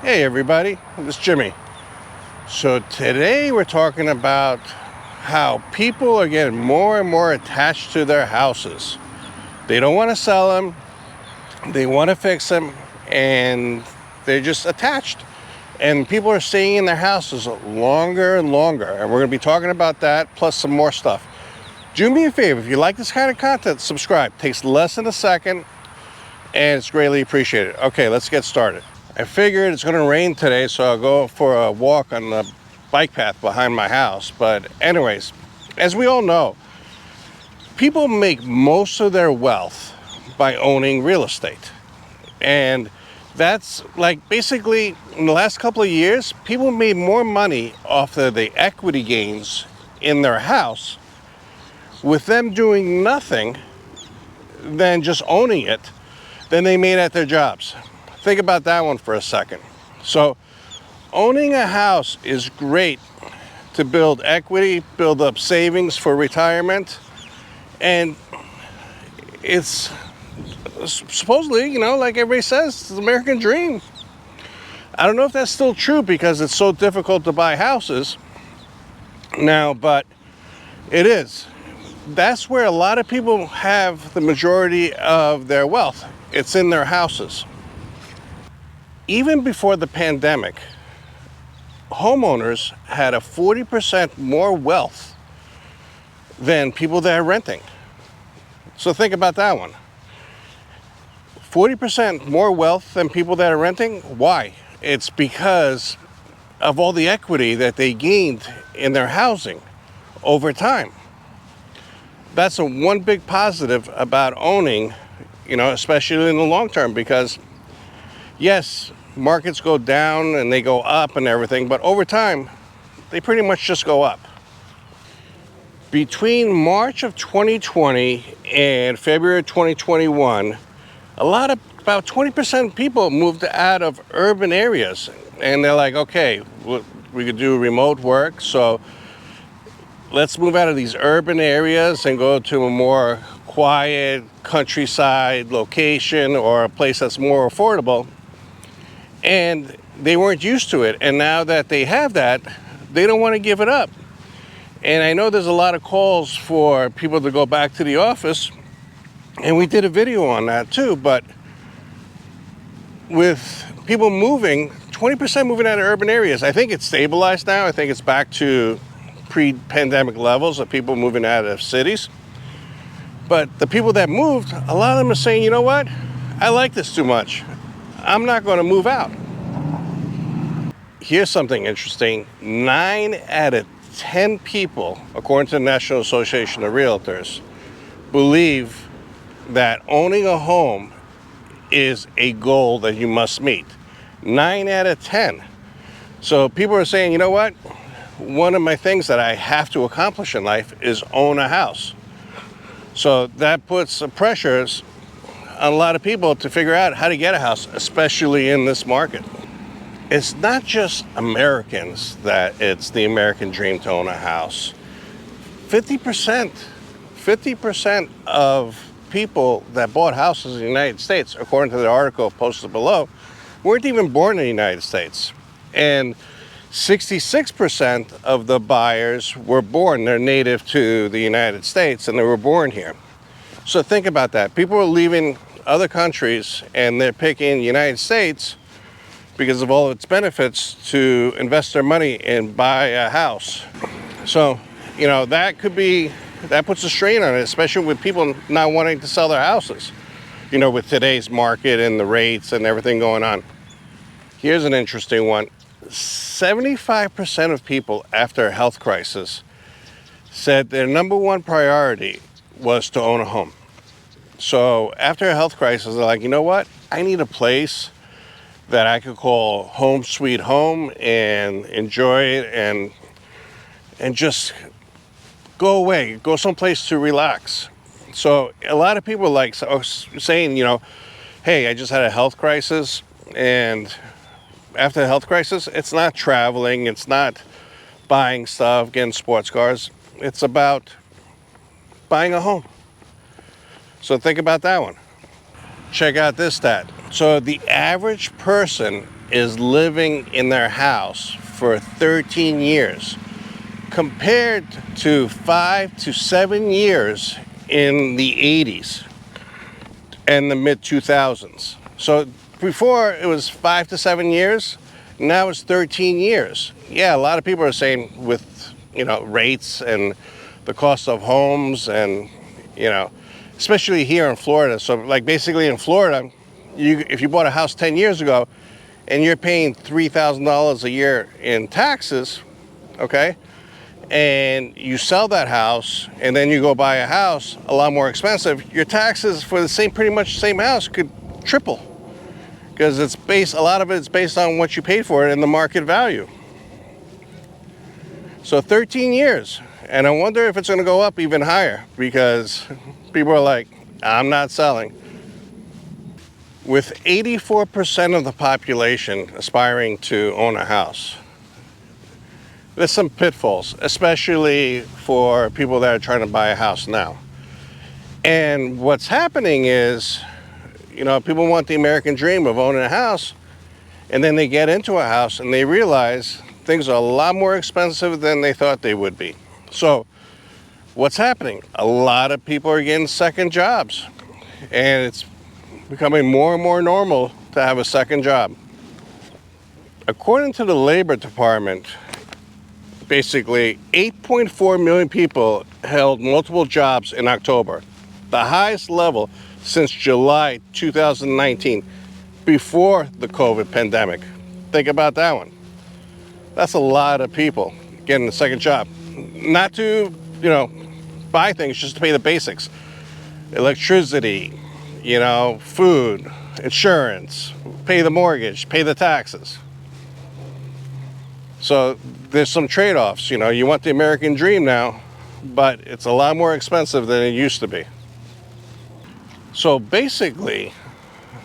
Hey everybody, this is Jimmy. So today we're talking about how people are getting more and more attached to their houses. They don't want to sell them, they want to fix them, and they're just attached. And people are staying in their houses longer and longer. And we're going to be talking about that plus some more stuff. Do me a favor, if you like this kind of content, subscribe. It takes less than a second and it's greatly appreciated. Okay, let's get started. I figured it's going to rain today, so I'll go for a walk on the bike path behind my house. But anyways, as we all know, people make most of their wealth by owning real estate. And that's like basically in the last couple of years, people made more money off of the equity gains in their house with them doing nothing than just owning it than they made at their jobs. Think about that one for a second. So owning a house is great to build equity, build up savings for retirement, and it's supposedly, like everybody says, it's the American dream. I don't know if that's still true because it's so difficult to buy houses now, but it is. That's where a lot of people have the majority of their wealth. It's in their houses. Even before the pandemic, homeowners had a 40% more wealth than people that are renting. So think about that one. 40% more wealth than people that are renting. Why? It's because of all the equity that they gained in their housing over time. That's one big positive about owning, especially in the long term, because yes, markets go down and they go up and everything, but over time, they pretty much just go up. Between March of 2020 and February 2021, about 20% of people moved out of urban areas. And they're like, okay, we could do remote work, so let's move out of these urban areas and go to a more quiet countryside location or a place that's more affordable. And they weren't used to it. And now that they have that, they don't want to give it up. And I know there's a lot of calls for people to go back to the office. And we did a video on that too. But with people moving, 20% moving out of urban areas, I think it's stabilized now. I think it's back to pre-pandemic levels of people moving out of cities. But the people that moved, a lot of them are saying, you know what? I like this too much. I'm not going to move out. Here's something interesting. 9 out of 10 people, according to the National Association of Realtors, believe that owning a home is a goal that you must meet. 9 out of 10. So people are saying, you know what? One of my things that I have to accomplish in life is own a house. So that puts pressures on a lot of people to figure out how to get a house, especially in this market. It's not just Americans that it's the American dream to own a house. 50% of people that bought houses in the United States, according to the article posted below, weren't even born in the United States. And 66% of the buyers were born, they're native to the United States, and they were born here. So think about that. People are leaving other countries and they're picking the United States because of all of its benefits to invest their money and buy a house. So, that puts a strain on it, especially with people not wanting to sell their houses, with today's market and the rates and everything going on. Here's an interesting one. 75% of people after a health crisis said their number one priority was to own a home. So after a health crisis, they're like, you know what? I need a place that I could call home sweet home and enjoy it and just go away, go someplace to relax. So a lot of people are saying, hey, I just had a health crisis, and after the health crisis, it's not traveling, it's not buying stuff, getting sports cars. It's about buying a home. So think about that one. Check out this stat. So the average person is living in their house for 13 years, compared to 5 to 7 years in the 80s and the mid-2000s. So before it was 5 to 7 years, now it's 13 years. Yeah, a lot of people are saying with, rates and the cost of homes and, especially here in Florida. So like basically in Florida, if you bought a house 10 years ago and you're paying $3,000 a year in taxes, okay, and you sell that house and then you go buy a house a lot more expensive, your taxes for the pretty much same house could triple, because a lot of it's based on what you paid for it and the market value. So 13 years, and I wonder if it's going to go up even higher, because people are like, I'm not selling. With 84% of the population aspiring to own a house, there's some pitfalls, especially for people that are trying to buy a house now. And what's happening is, people want the American dream of owning a house, and then they get into a house and they realize things are a lot more expensive than they thought they would be. So what's happening? A lot of people are getting second jobs, and it's becoming more and more normal to have a second job. According to the Labor Department, basically 8.4 million people held multiple jobs in October, the highest level since July 2019, before the COVID pandemic. Think about that one. That's a lot of people getting a second job. Not to, buy things, just to pay the basics. Electricity, food, insurance, pay the mortgage, pay the taxes. So there's some trade-offs. You want the American dream now, but it's a lot more expensive than it used to be. So basically,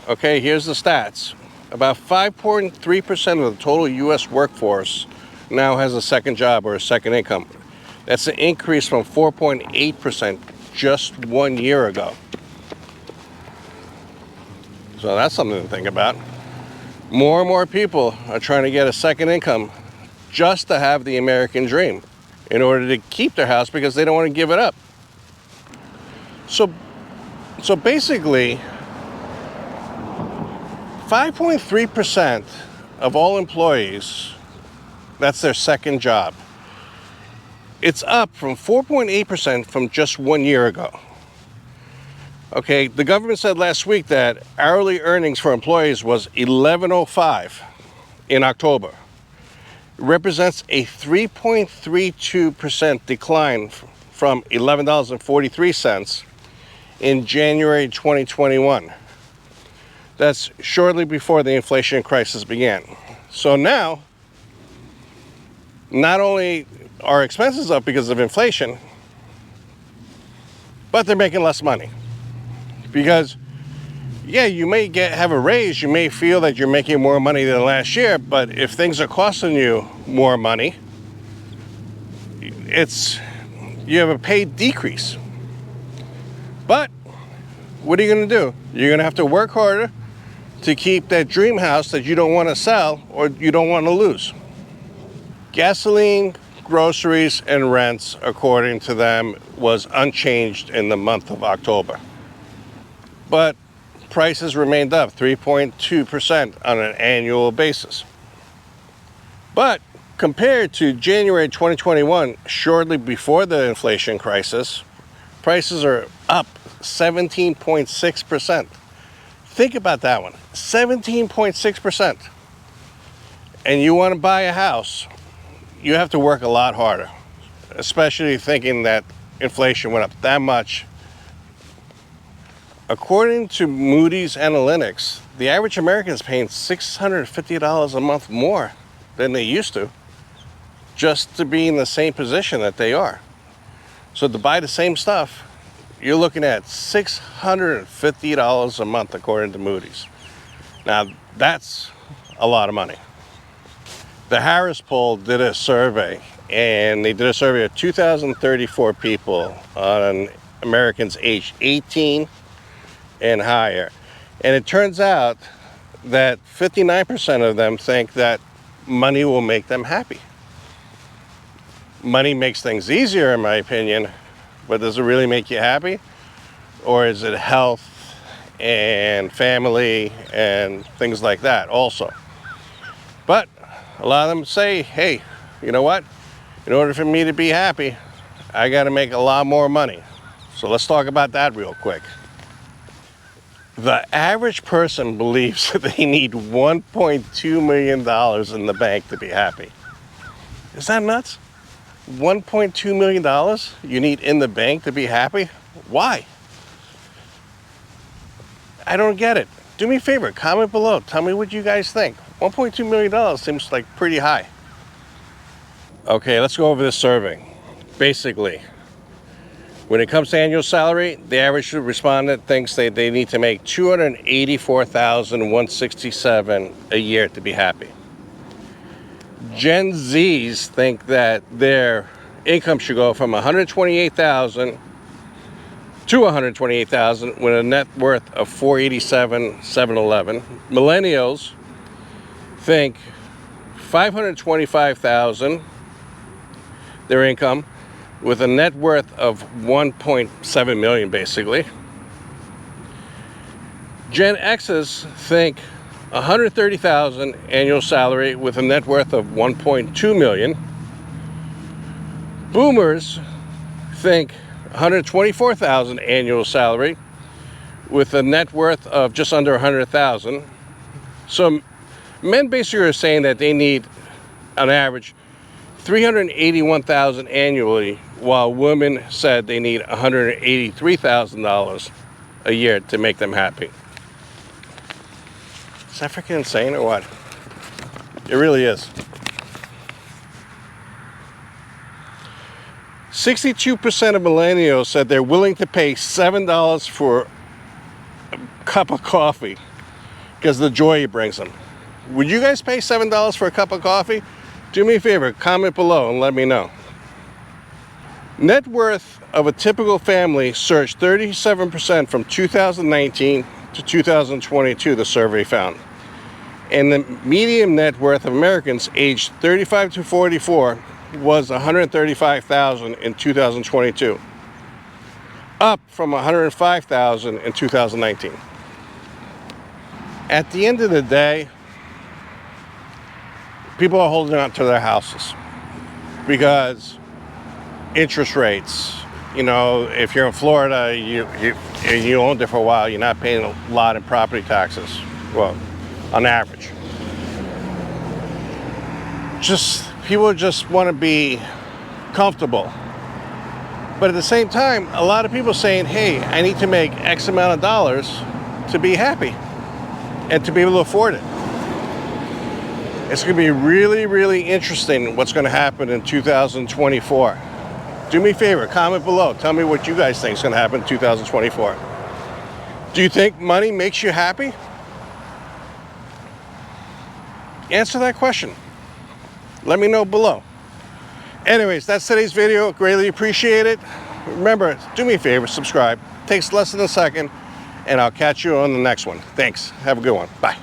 okay, here's the stats. About 5.3% of the total U.S. workforce now has a second job or a second income. That's an increase from 4.8% just 1 year ago. So that's something to think about. More and more people are trying to get a second income just to have the American dream in order to keep their house, because they don't want to give it up. So basically, 5.3% of all employees, that's their second job. It's up from 4.8% from just 1 year ago. Okay, the government said last week that hourly earnings for employees was $11.05 in October. It represents a 3.32% decline from $11.43 in January 2021. That's shortly before the inflation crisis began. So now, not only are expenses up because of inflation, but they're making less money. Because, yeah, you may have a raise, you may feel that you're making more money than last year, but if things are costing you more money, you have a pay decrease. But what are you going to do? You're going to have to work harder to keep that dream house that you don't want to sell or you don't want to lose. Gasoline, groceries, and rents, according to them, was unchanged in the month of October. But prices remained up 3.2% on an annual basis. But compared to January 2021, shortly before the inflation crisis, prices are up 17.6%. Think about that one, 17.6%. And you want to buy a house, you have to work a lot harder, especially thinking that inflation went up that much. According to Moody's Analytics, the average American is paying $650 a month more than they used to, just to be in the same position that they are. So to buy the same stuff, you're looking at $650 a month, according to Moody's. Now, that's a lot of money. The Harris poll did a survey, and they did a survey of 2,034 people on Americans aged 18 and higher. And it turns out that 59% of them think that money will make them happy. Money makes things easier, in my opinion, but does it really make you happy? Or is it health and family and things like that also? But a lot of them say, hey, you know what? In order for me to be happy, I got to make a lot more money. So let's talk about that real quick. The average person believes that they need $1.2 million in the bank to be happy. Is that nuts? $1.2 million you need in the bank to be happy? Why? I don't get it. Do me a favor, comment below. Tell me what you guys think. $1.2 million seems like pretty high. Okay, let's go over this survey. Basically, when it comes to annual salary, the average respondent thinks they need to make $284,167 a year to be happy. Gen Zs think that their income should go from $128,000 to $128,000 with a net worth of $487,711. Millennials think $525,000 their income, with a net worth of $1.7 million basically. Gen X's think $130,000 annual salary with a net worth of $1.2 million. Boomers think $124,000 annual salary with a net worth of just under $100,000. So men basically are saying that they need, on average, $381,000 annually, while women said they need $183,000 a year to make them happy. Is that freaking insane or what? It really is. 62% of millennials said they're willing to pay $7 for a cup of coffee because of the joy it brings them. Would you guys pay $7 for a cup of coffee? Do me a favor, comment below and let me know. Net worth of a typical family surged 37% from 2019 to 2022, the survey found. And the median net worth of Americans aged 35 to 44 was $135,000 in 2022, up from $105,000 in 2019. At the end of the day, people are holding on to their houses because interest rates, you know, if you're in Florida, you owned it for a while, you're not paying a lot in property taxes, well, on average. People just want to be comfortable. But at the same time, a lot of people saying, hey, I need to make X amount of dollars to be happy and to be able to afford it. It's going to be really, really interesting what's going to happen in 2024. Do me a favor, comment below. Tell me what you guys think is going to happen in 2024. Do you think money makes you happy? Answer that question. Let me know below. Anyways, that's today's video. Greatly appreciate it. Remember, do me a favor, subscribe. Takes less than a second, and I'll catch you on the next one. Thanks. Have a good one. Bye.